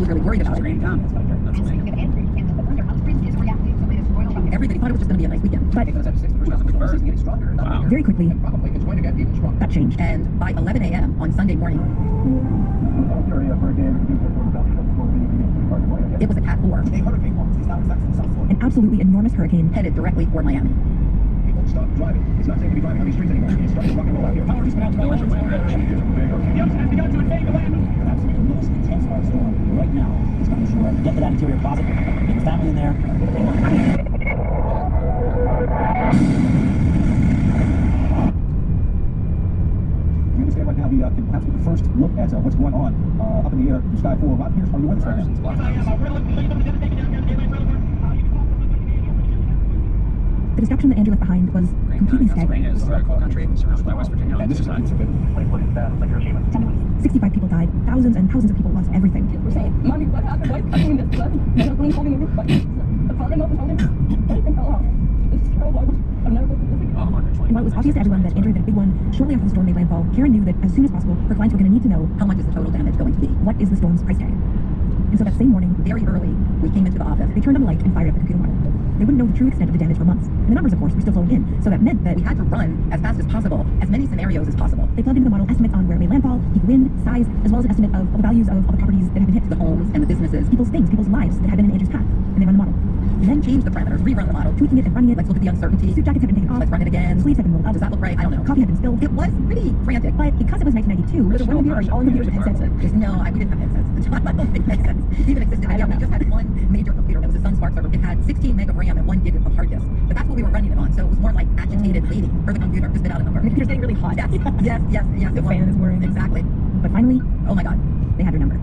was really worried about it. Everybody thought it was just going to be a nice weekend. But very quickly, that changed. And by 11 a.m. on Sunday morning, it was a Cat 4. An absolutely enormous hurricane headed directly for Miami. Stop driving. It's not safe to be driving on these streets anymore. It's starting to rock and roll out here. Power eastbound to the electric wave. Yes, has begun to invade the land. Absolutely the most intense storm right now. It's coming shore. Get to that interior closet. Get your family in there. We understand right now we can perhaps get the first look at what's going on up in the air from Sky 4. Rob Pierce, how are you with us right The destruction that Andrew left behind was completely staggering. Is a coal country surrounded by West Virginia. and this is 65 people died. Thousands and thousands of people lost everything. We're saying, Mommy, what happened? Why is this blood? My husband's holding the roof buttons. The father-in-law was holding everything fell off. This is terrible. I've never looked at this again. And while it was obvious to everyone that Andrew had been a big one, shortly after the storm made landfall, Karen knew that as soon as possible, her clients were going to need to know how much is the total damage going to be? What is the storm's price tag? And so that same morning, very early, we came into the office. They turned on the light and fired up the computer model. They wouldn't know the true extent of the damage for months. And the numbers, of course, were still flowing in. So that meant that we had to run as fast as possible, as many scenarios as possible. They plugged into the model estimates on where it made landfall, peak wind, size, as well as an estimate of all the values of all the properties that had been hit, the homes and the businesses, people's things, people's lives that had been in Andrew's path. And they run the model. And then changed the parameters, rerun the model, tweaking it and running it. Let's look at the uncertainty. Suit jackets had been taken off. Let's run it again. Sleeves had been rolled up. Does that look right? I don't know. Coffee had been spilled. It was pretty frantic. But because it was 1992, there were all in computers with headsets. No, we didn't have headsets. The time I don't think headsets even existed. We just had one major computer. It was a Sun Spark server. It had 16 meg of RAM and 1 gig of hard disk. But that's what we were running it on. So it was more like agitated waiting for the computer to spit out a number. The computer's getting really hot. Yes. The fan is whirring. Exactly. But finally, oh my God, they had your number.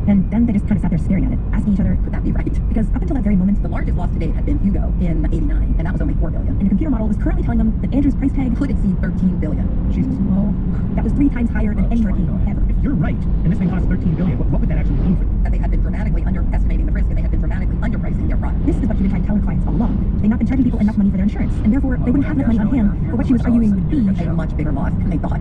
And then they just kind of sat there staring at it, asking each other, could that be right? because up until that very moment, The largest loss to date had been Hugo in '89, and that was only $4 billion. and the computer model was currently telling them that Andrew's price tag Could exceed $13 billion. Jesus. oh, that was 3 times higher than any hurricane ever. If you're right, and this thing costs $13 billion, what would that actually mean for you? That they had been dramatically underestimating the risk, and they had been dramatically underpricing their product. This is what she was trying to tell her clients all along. They'd not been charging people enough money for their insurance, and therefore they wouldn't have enough money on hand for what she was arguing would be A much bigger loss than they thought.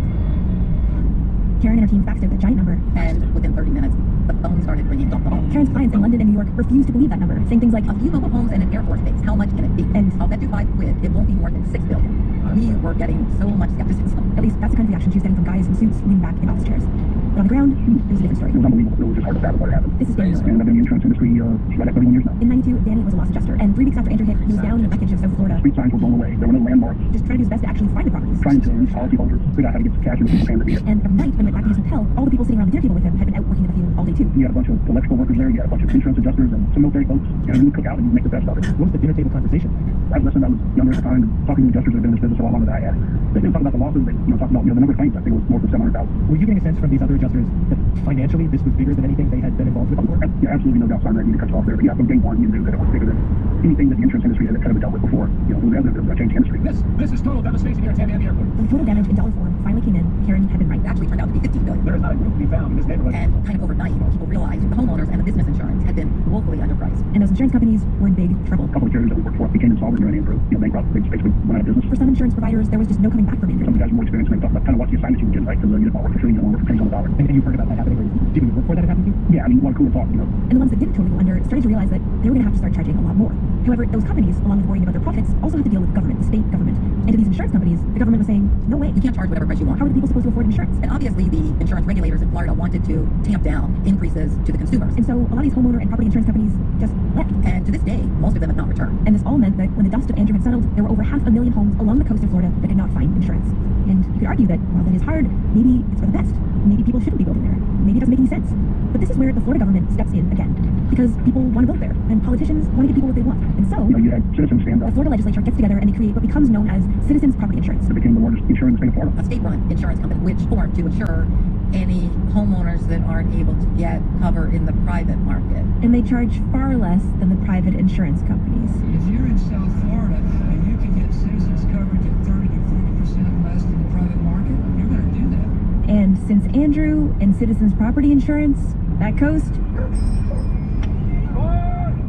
Karen and her team faxed out that giant number. And within 30 minutes, the phone started ringing off the home. Karen's clients in London and New York refused to believe that number, saying things like, A few mobile homes and an Air Force base. How much can it be? And I'll bet you $5, it won't be more than $6 billion. We were getting so much skepticism. at least that's the kind of reaction she was getting from guys in suits leaning back in office chairs. But on the ground, it was a different story. It was unbelievable. It was just hard to fathom what happened. This is Danny. And I've been in the insurance industry right at 31 years now. In 92, Danny was a loss adjuster, and 3 weeks after Andrew hit, he was down in the wreckage of South Florida, Street signs were blown away. There were no landmarks. just trying to do his best to actually find the properties. Trying to reach policyholders, figure out how to get some cash into people's hands to be here. And every night, when he went back to his hotel, all the people sitting around the dinner table with him had been out working in the field all day too. You had a bunch of electrical workers there. You had a bunch of insurance adjusters and some military folks. You would cook out and you'd make the best of it. What was the dinner table conversation like? I listened. I was younger at the time, talking to adjusters that had been in this business a lot longer than I had. They didn't talk about the losses. They talked about the number of claims. I think it was more than 700,000. Were you getting a sense from these other adjusters that financially this was bigger than anything they had been involved with before? Yeah, absolutely no doubt. Sorry, I need to cut you off there. But yeah, from day one, you knew that it was bigger than anything that the insurance industry had ever dealt with before. It was evident that it was a change in industry. This is total devastation here at Tamiami Airport. When the total damage in dollar form finally came in, Karen had been right. It actually turned out to be $15 billion. There is not a group to be found in this neighborhood. And kind of overnight, people realized the homeowners and the business insurance had been woefully underpriced. And those insurance companies were in big trouble. A couple of carriers that we worked for became insolvent and ran into bankrupt. They basically went out of business. For some insurance providers, there was just no coming back from Andrew. Some of the guys were more experienced and they talked about kind of what's the assignment you would get, right? Because you didn't want to work for free, you didn't want to work for pennies on the dollar. And you've heard about that happening. Did you work for that happened to you? Yeah, I mean, what a cool thought, And the ones that didn't totally go under started to realize that they were going to have to start charging a lot more. However, those companies, along with worrying about their profits, also had to deal with government, the state government. And to these insurance companies, the government was saying, no way, You can't charge whatever price you want. how are the people supposed to afford insurance? And obviously, the insurance regulators in Florida wanted to tamp down increases to the consumers. And so a lot of these homeowner and property insurance companies just left. And to this day, most of them have not returned. And this all meant that when the dust of Andrew had settled, there were over 500,000 homes along the coast of Florida that did not find insurance. And you could argue that while that is hard, maybe it's for the best. Maybe people shouldn't be building there. Maybe it doesn't make any sense. But this is where the Florida government steps in again. Because people want to build there, and politicians want to give people what they want. And so, you had citizens stand the up. Florida legislature gets together and they create what becomes known as Citizens Property Insurance. It became the largest insurer in the state of Florida. A state-run insurance company which formed to insure any homeowners that aren't able to get cover in the private market. And they charge far less than the private insurance companies. If you're in South Florida and you can get citizens coverage at 30 to 40% less than the private market, you're going to do that. And since Andrew and Citizens Property Insurance, that coast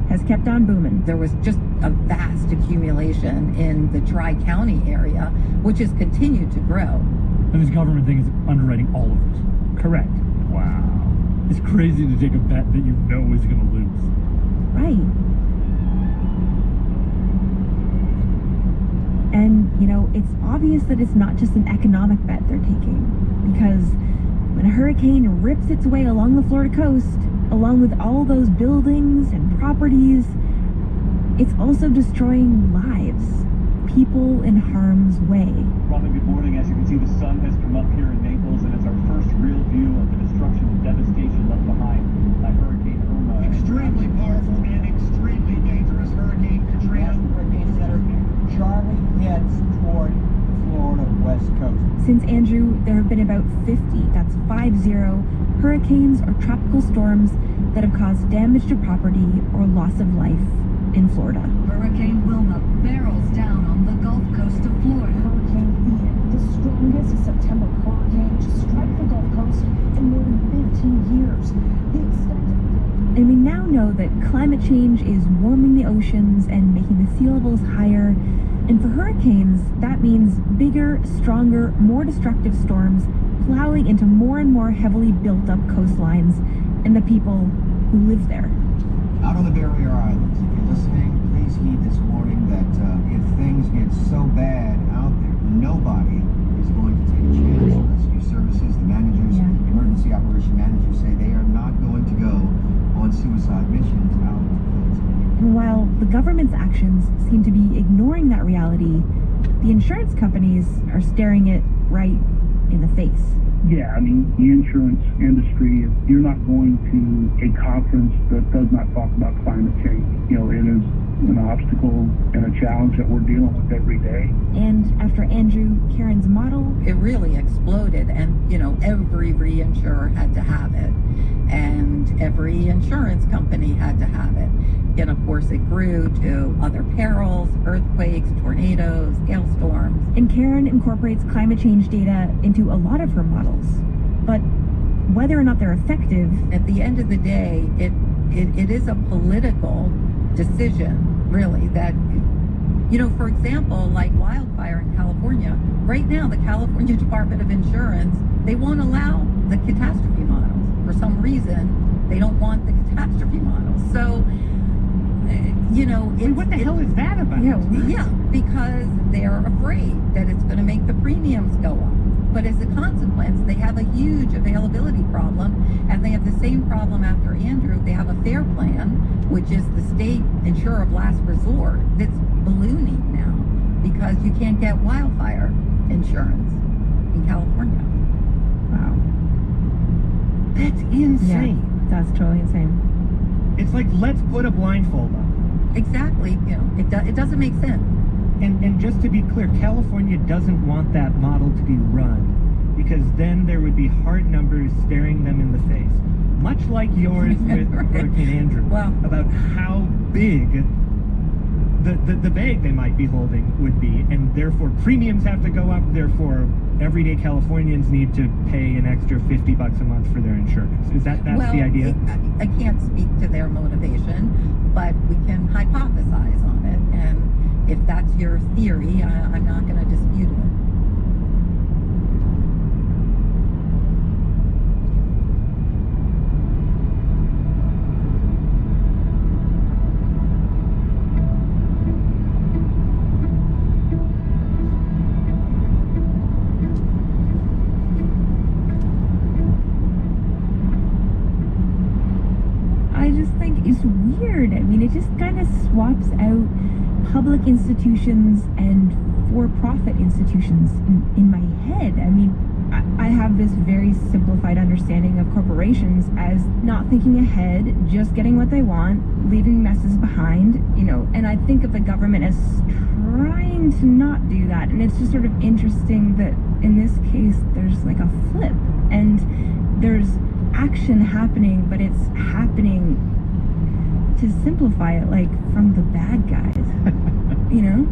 has kept on booming. There was just a vast accumulation in the Tri-County area, which has continued to grow. And this government thing is underwriting all of this. Correct. Wow. It's crazy to take a bet that you know is going to lose. Right. And, you know, it's obvious that it's not just an economic bet they're taking, because when a hurricane rips its way along the Florida coast, along with all those buildings and properties, it's also destroying lives, people in harm's way. Robin, good morning. As you can see, the sun has come up here in Naples, and it's our first real view of the destruction and devastation left behind by Hurricane Irma. Extremely powerful and extremely dangerous Hurricane Katrina. Hurricane Center, Charlie heads toward the Florida West Coast. Since Andrew, there have been about 50, that's 50, hurricanes or tropical storms that have caused damage to property or loss of life in Florida. Hurricane Wilma barrels down on the Gulf Coast of Florida. Hurricane Ian, the strongest September hurricane to strike the Gulf Coast in more than 15 years. The extent. And we now know that climate change is warming the oceans and making the sea levels higher. And for hurricanes, that means bigger, stronger, more destructive storms plowing into more and more heavily built up coastlines and the people who live there. Out on the barrier islands, if you're listening, please heed this warning that if things get so bad out there, nobody is going to take a chance. Rescue services, the managers, emergency operation managers say they are not going to go on suicide missions out. And while the government's actions seem to be ignoring that reality, the insurance companies are staring it right in the face. Yeah, I mean, the insurance industry, you're not going to a conference that does not talk about climate change. You know, it is an obstacle and a challenge that we're dealing with every day. And after Andrew, Karen's model, it really exploded, and, you know, every reinsurer had to have it. And every insurance company had to have it. And of course it grew to other perils, earthquakes, tornadoes, hailstorms. And Karen incorporates climate change data into a lot of her models. But whether or not they're effective, at the end of the day, it is a political decision, really, that, you know, for example, like wildfire in California, right now the California Department of Insurance, they won't allow the catastrophe models. For some reason, they don't want the catastrophe models. So, you know, what the hell is that about? Yeah, because they're afraid that it's going to make the premiums go up. But as a consequence, they have a huge availability problem, and they have the same problem after Andrew. They have a FAIR plan, which is the state insurer of last resort, that's ballooning now because you can't get wildfire insurance in California. wow. That's insane. Yeah, that's totally insane. It's like, let's put a blindfold on. Exactly. You know, it doesn't make sense. And just to be clear, California doesn't want that model to be run, because then there would be hard numbers staring them in the face, much like yours with Hurricane Andrew, about how big the bag they might be holding would be, and therefore premiums have to go up, therefore everyday Californians need to pay an extra $50 a month for their insurance. That's the idea? I can't speak to their motivation, but we can hypothesize on it, and if that's your theory, I'm not going to dispute it. I just think it's weird. I mean, it just kind of swaps out public institutions and for-profit institutions in my head. I mean, I have this very simplified understanding of corporations as not thinking ahead, just getting what they want, leaving messes behind, you know, and I think of the government as trying to not do that. And it's just sort of interesting that in this case, there's like a flip, and there's action happening, but it's happening, to simplify it, like from the bad guys, you know?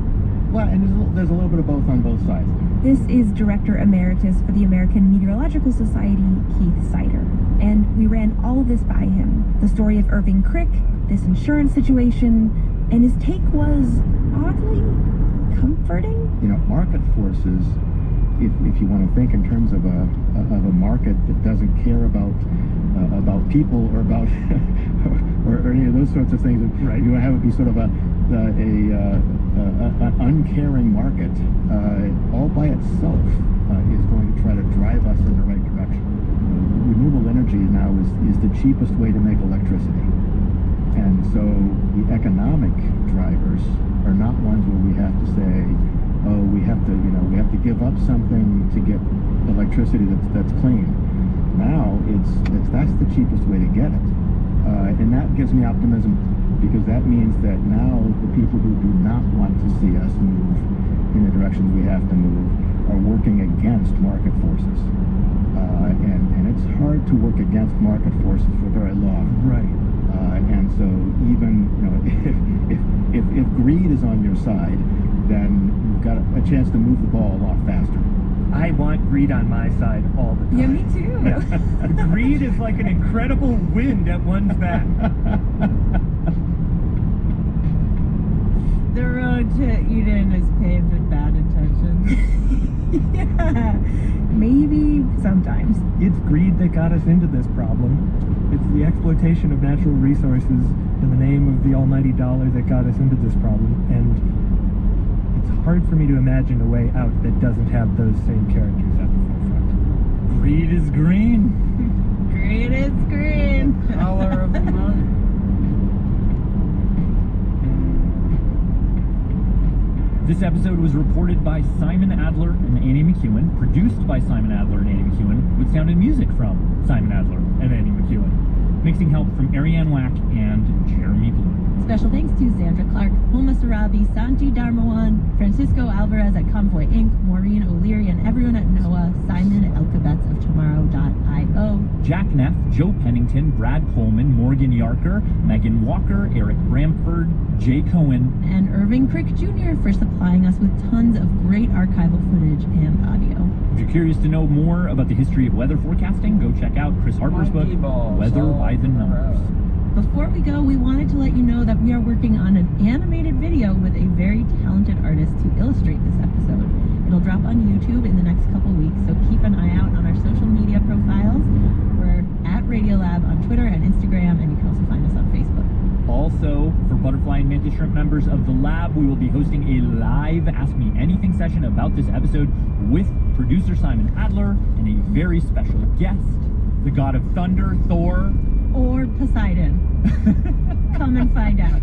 Well, and there's a little bit of both on both sides. This is Director Emeritus for the American Meteorological Society, Keith Sider. And we ran all this by him. The story of Irving Crick, this insurance situation, and his take was oddly comforting. You know, market forces if you want to think in terms of a market that doesn't care about people or about or any of those sorts of things, right. You have it be sort of an uncaring market all by itself is going to try to drive us in the right direction. Renewable energy now is the cheapest way to make electricity, and so the economic drivers are not ones where we have to say, oh, we have to give up something to get electricity that's clean. Now that's the cheapest way to get it, and that gives me optimism, because that means that now the people who do not want to see us move in the directions we have to move are working against market forces, and it's hard to work against market forces for very long. Right. And so even if greed is on your side, then you've got a chance to move the ball a lot faster. I want greed on my side all the time. Yeah, me too. Yeah. Greed is like an incredible wind at one's back. The road to Eden is paved with bad intentions. Yeah, maybe sometimes. It's greed that got us into this problem. It's the exploitation of natural resources in the name of the almighty dollar that got us into this problem. And it's hard for me to imagine a way out that doesn't have those same characters at the forefront. Greed is green. Green is green. Color of the month. This episode was reported by Simon Adler and Annie McEwen, produced by Simon Adler and Annie McEwen, with sound and music from Simon Adler and Annie McEwen. Mixing help from Ariane Wack and Jeremy Bloom. Special thanks to Sandra Clark, Homa Sarabi, Sanji Dharmawan, Francisco Alvarez at Convoy Inc., Maureen O'Leary, and everyone at NOAA, Simon Elkabetz of Tomorrow.io, Jack Neff, Joe Pennington, Brad Coleman, Morgan Yarker, Megan Walker, Eric Bramford, Jay Cohen, and Irving Crick Jr. for supplying us with tons of great archival footage and audio. If you're curious to know more about the history of weather forecasting, go check out Chris Harper's book, Weather by the Numbers. Before we go, we wanted to let you know that we are working on an animated video with a very talented artist to illustrate this episode. It'll drop on YouTube in the next couple weeks, so keep an eye out on our social media profiles. We're at Radiolab on Twitter and Instagram, and you can also find us on Facebook. Also, for Butterfly and Mantis Shrimp members of the lab, we will be hosting a live Ask Me Anything session about this episode with producer Simon Adler and a very special guest, the god of thunder, Thor. Or Poseidon. Come and find out.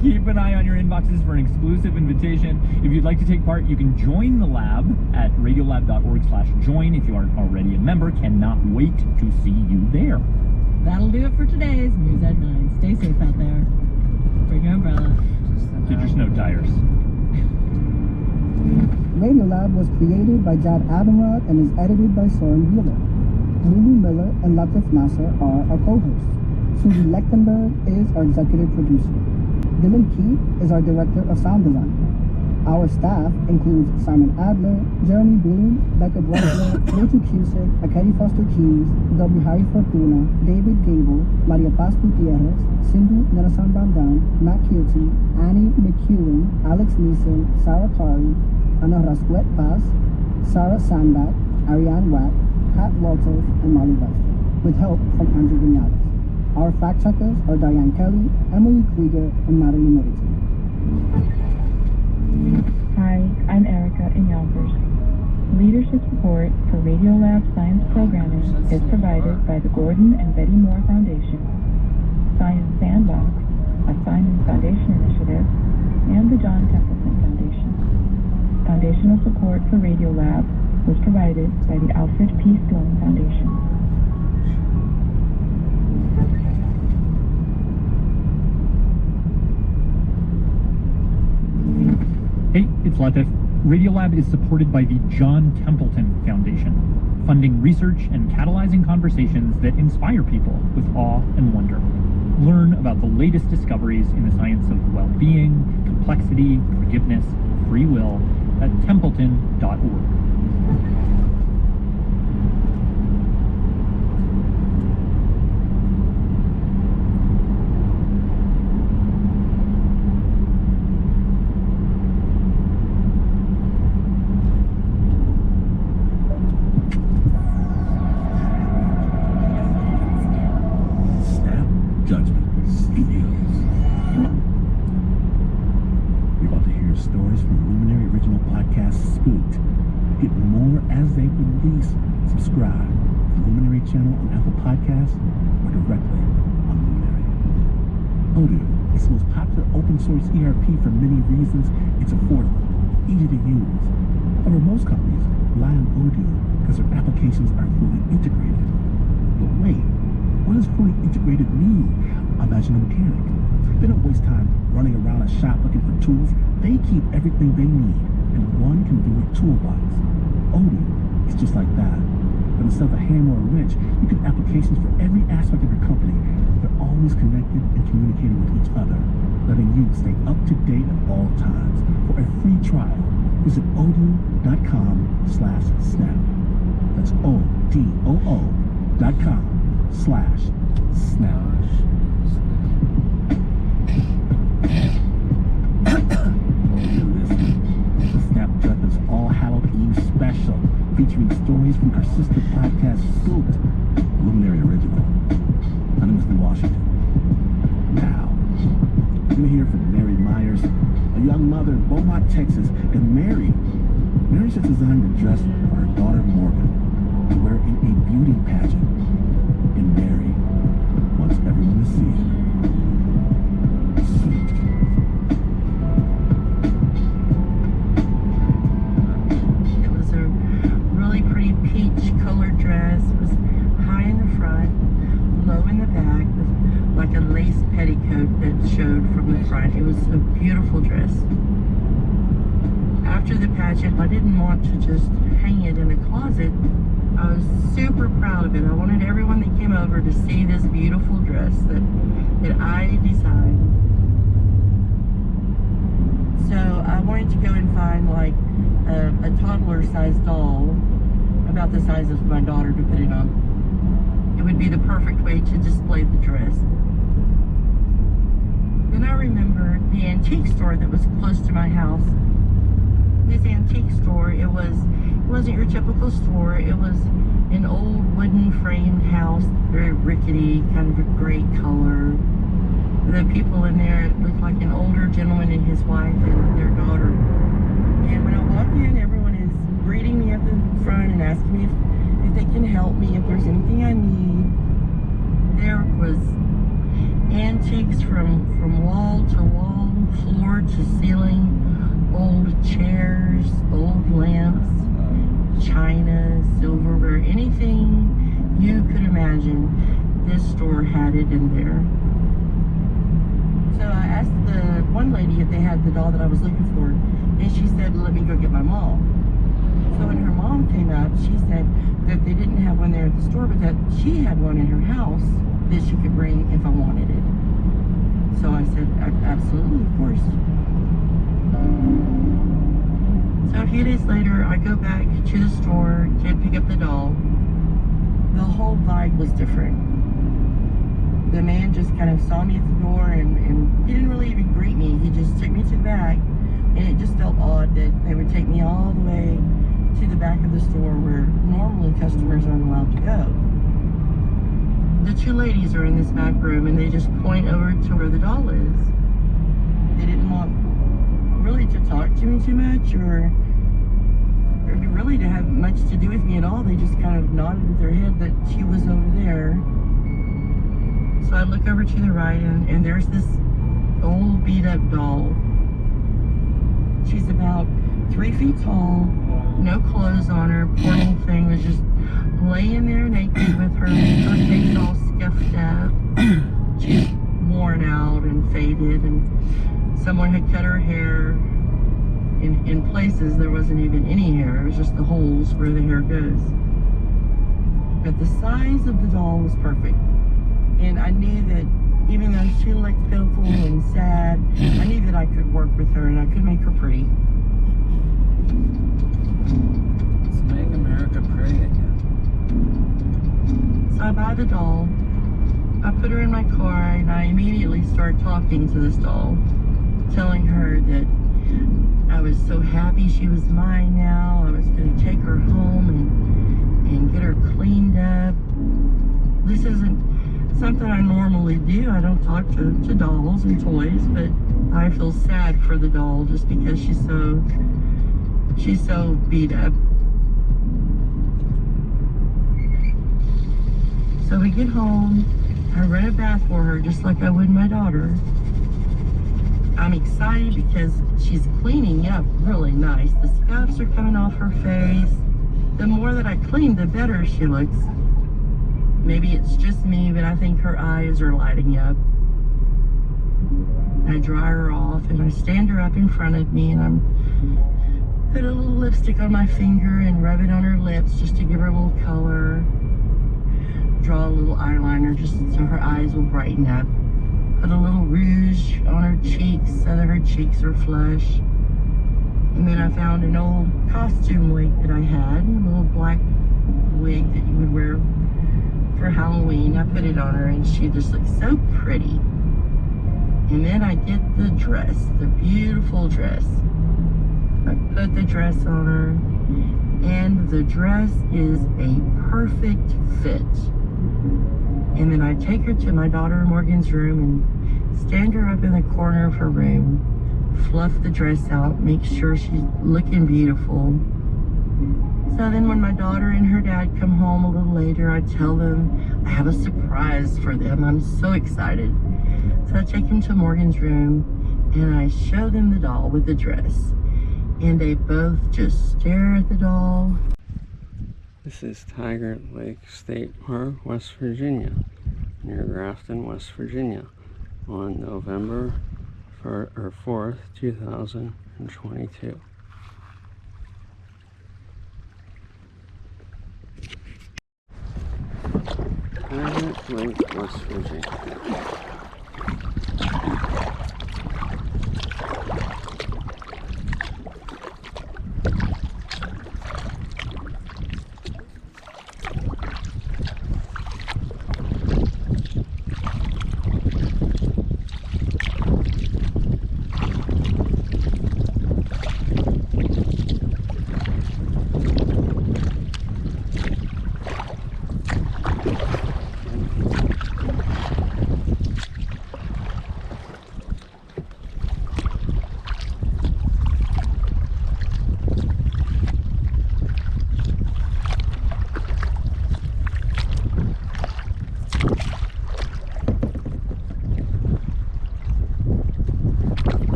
Keep an eye on your inboxes for an exclusive invitation. If you'd like to take part, you can join the lab at radiolab.org/join. If you aren't already a member, cannot wait to see you there. That'll do it for today's News at 9. Stay safe out there. Bring your umbrella. Get your snow tires. Radiolab was created by Jad Abumrad and is edited by Soren Wheeler. Lulu Miller and Latif Nasser are our co-hosts. Susie Lechtenberg is our executive producer. Dylan Keith is our director of sound design. Our staff includes Simon Adler, Jeremy Bloom, Becca Brosler, Rachel Cusick, Akeri Foster Keys, W. Harry Fortuna, David Gable, Maria Paz Gutierrez, Sindhu Narasan Bandan, Matt Keelty, Annie McEwen, Alex Neeson, Sarah Kari, Ana Rasquet Paz, Sarah Sandback, Ariane Wack, Pat Walters, and Molly Webster, with help from Andrew Vinales. Our fact checkers are Diane Kelly, Emily Krieger, and Natalie Middleton. Hi, I'm Erica in Yonkers. Leadership support for Radiolab Science Programming is provided by the Gordon and Betty Moore Foundation, Science Sandbox, a Simon Foundation initiative, and the John Templeton Foundation. Foundational support for Radiolab was provided by the Alfred P. Stone Foundation. Hey, it's Latif. Radiolab is supported by the John Templeton Foundation, funding research and catalyzing conversations that inspire people with awe and wonder. Learn about the latest discoveries in the science of well-being, complexity, forgiveness, and free will at templeton.org. get more as they release. Subscribe to the Luminary channel on Apple Podcasts or directly on Luminary. Odoo is the most popular open source ERP for many reasons. It's affordable, easy to use. However, most companies rely on Odoo because their applications are fully integrated. But wait, what does fully integrated mean? Imagine a mechanic. They don't waste time running around a shop looking for tools. They keep everything they need in one convenient toolbox. Odoo is just like that. But instead of a hammer or a wrench, you can have applications for every aspect of your company. They're always connected and communicating with each other, letting you stay up to date at all times. For a free trial, visit odoo.com/snap. That's odoo.com/snap. The Snap Judge's All Hallowed Eve special, featuring stories from our sister podcast, Scooped, Luminary Original. My name is Lee Washington. Now, we're going to hear from Mary Myers, a young mother in Beaumont, Texas, and Mary's just designed a dress for her daughter Morgan to wear in a beauty pageant, and Mary wants everyone to see it. It was a really pretty peach colored dress. It was high in the front, low in the back, with like a lace petticoat that showed from the front. It was a beautiful dress. After the pageant, I didn't want to just hang it in a closet. I was super proud of it. I wanted everyone that came over to see this beautiful dress that I designed. So I wanted to go and find like a toddler-sized doll about the size of my daughter to put it on. It would be the perfect way to display the dress. Then I remembered the antique store that was close to my house. This antique store, it wasn't your typical store. It was an old wooden framed house, very rickety, kind of a gray color. The people in there looked like an older gentleman and his wife and their daughter. And when I walk in, everyone is greeting me at the front and asking me if they can help me, if there's anything I need. There was antiques from wall to wall, floor to ceiling, old chairs, old lamps, china, silverware, anything you could imagine, this store had it in there. So I asked the one lady if they had the doll that I was looking for, and she said, let me go get my mom. So when her mom came up, she said that they didn't have one there at the store, but that she had one in her house that she could bring if I wanted it. So I said, absolutely, of course. So a few days later, I go back to the store to pick up the doll. The whole vibe was different. The man just kind of saw me at the door and he didn't really even greet me. He just took me to the back, and it just felt odd that they would take me all the way to the back of the store where normally customers aren't allowed to go. The two ladies are in this back room and they just point over to where the doll is. They didn't want really to talk to me too much or really to have much to do with me at all. They just kind of nodded with their head that she was over there. So I look over to the right and there's this old beat up doll. She's about 3 feet tall, no clothes on her. Poor little thing was just laying there naked with her face all scuffed up. She's worn out and faded, and someone had cut her hair. In places there wasn't even any hair, it was just the holes where the hair goes. But the size of the doll was perfect. And I knew that even though she looked pitiful and sad, I knew that I could work with her and I could make her pretty. Let's make America pretty again. So I buy the doll, I put her in my car, and I immediately start talking to this doll, telling her that I was so happy she was mine now. I was going to take her home and get her cleaned up. This isn't something I normally do. I don't talk to dolls and toys, but I feel sad for the doll just because she's so beat up. So we get home, I rent a bath for her just like I would my daughter. I'm excited because she's cleaning up really nice. The scuffs are coming off her face. The more that I clean, the better she looks. Maybe it's just me, but I think her eyes are lighting up. I dry her off and I stand her up in front of me and I'm put a little lipstick on my finger and rub it on her lips just to give her a little color. Draw a little eyeliner just so her eyes will brighten up. Put a little rouge on her cheeks so that her cheeks are flush. And then I found an old costume wig that I had, a little black wig that you would wear for Halloween. I put it on her and she just looks so pretty. And then I get the dress, the beautiful dress. I put the dress on her and the dress is a perfect fit. And then I take her to my daughter Morgan's room and stand her up in the corner of her room, fluff the dress out, make sure she's looking beautiful. So then when my daughter and her dad come home a little later, I tell them I have a surprise for them. I'm so excited. So I take them to Morgan's room and I show them the doll with the dress. And they both just stare at the doll. This is Tygart Lake State Park, West Virginia, near Grafton, West Virginia, on November 4th, 2022. Tygart Lake, West Virginia.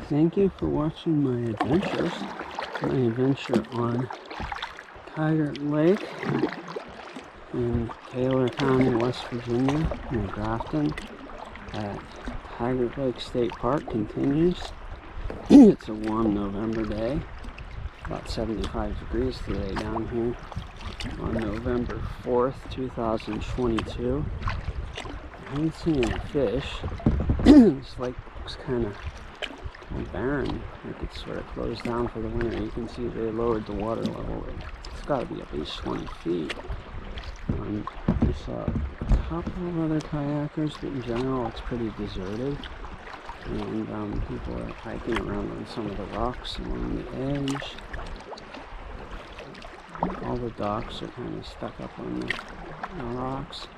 Thank you for watching my adventures. My adventure on Tygart Lake in Taylor County, West Virginia, near Grafton, at Tygart Lake State Park continues. It's a warm November day, about 75 degrees today down here on November 4th, 2022. I haven't seen any fish. This lake looks kind of barren, like it's sort of closed down for the winter. You can see they lowered the water level. It's got to be at least 20 feet. I saw a couple of other kayakers, but in general it's pretty deserted. And people are hiking around on some of the rocks along the edge. All the docks are kind of stuck up on the rocks.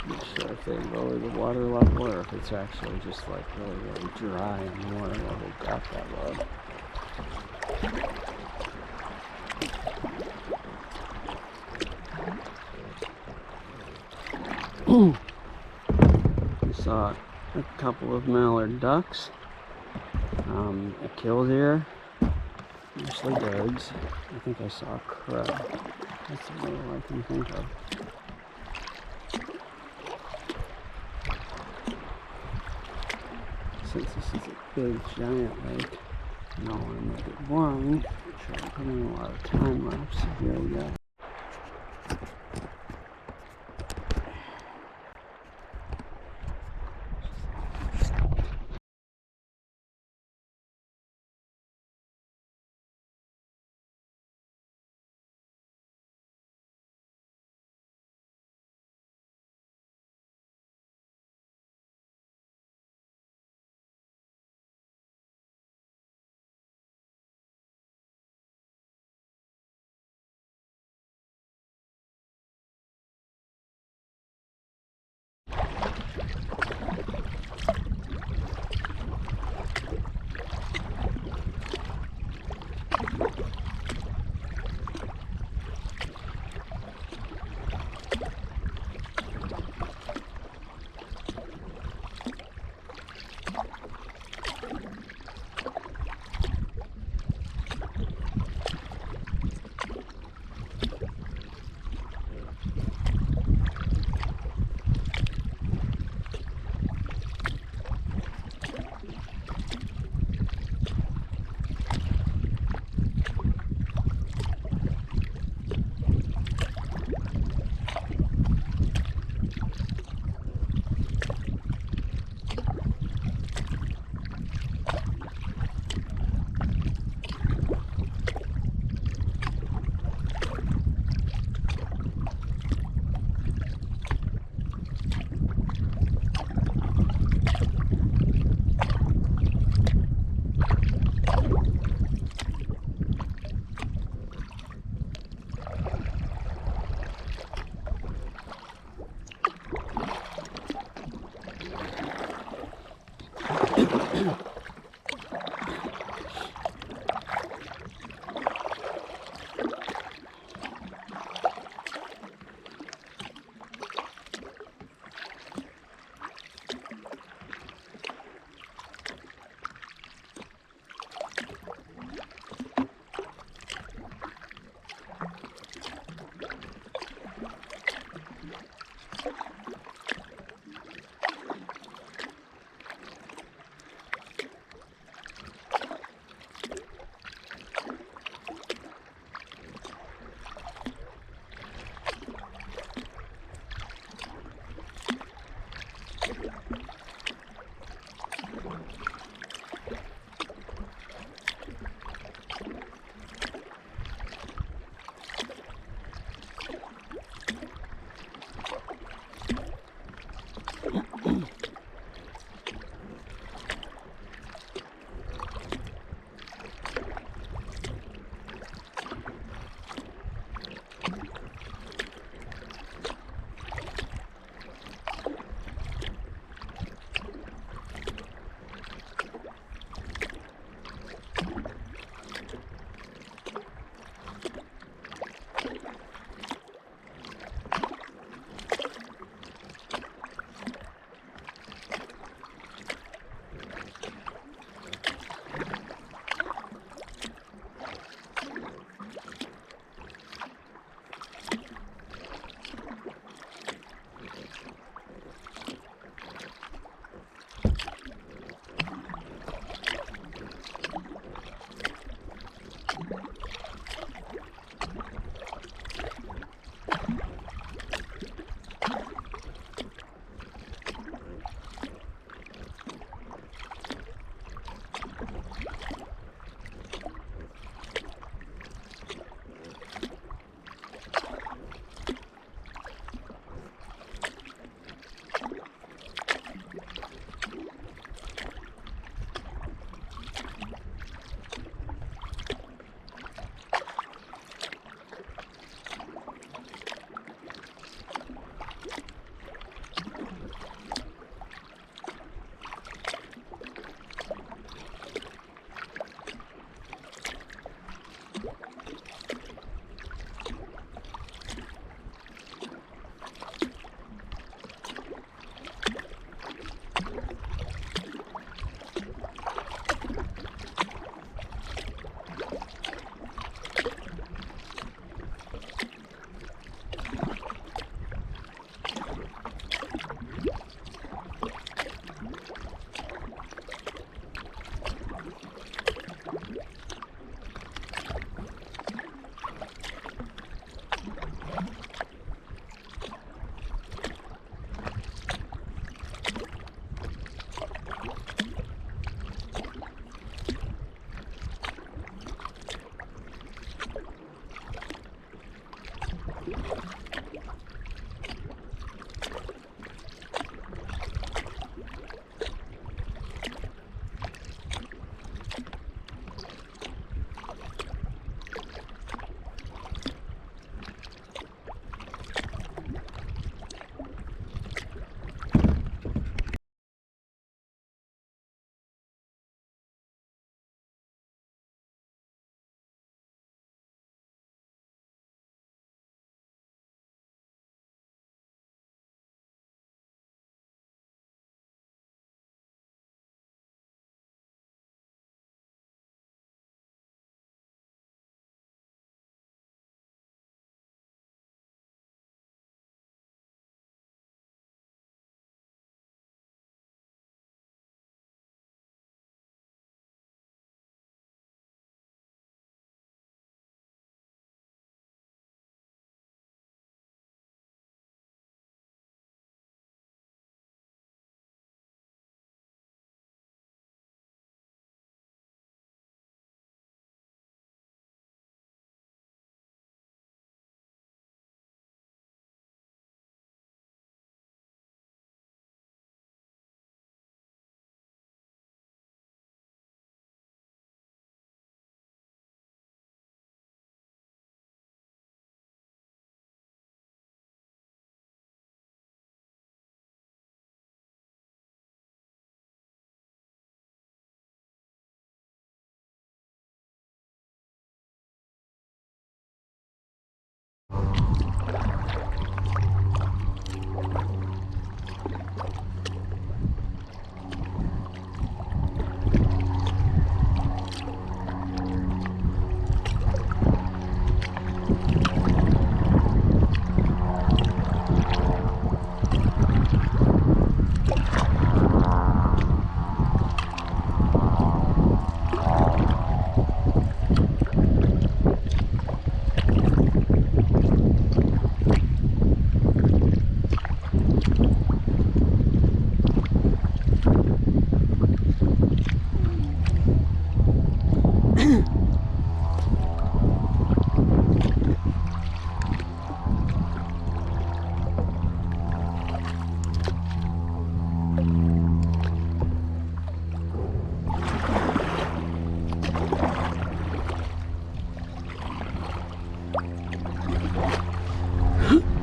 Not sure if they lower the water level or if it's actually just like really, really dry and the water level got that low. I saw a couple of mallard ducks, a killdeer, mostly birds. I think I saw a crow. That's all I can think of. Since this is a big giant lake, I don't want to make it boring. Try to put in a lot of time lapse. Here we go.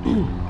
it.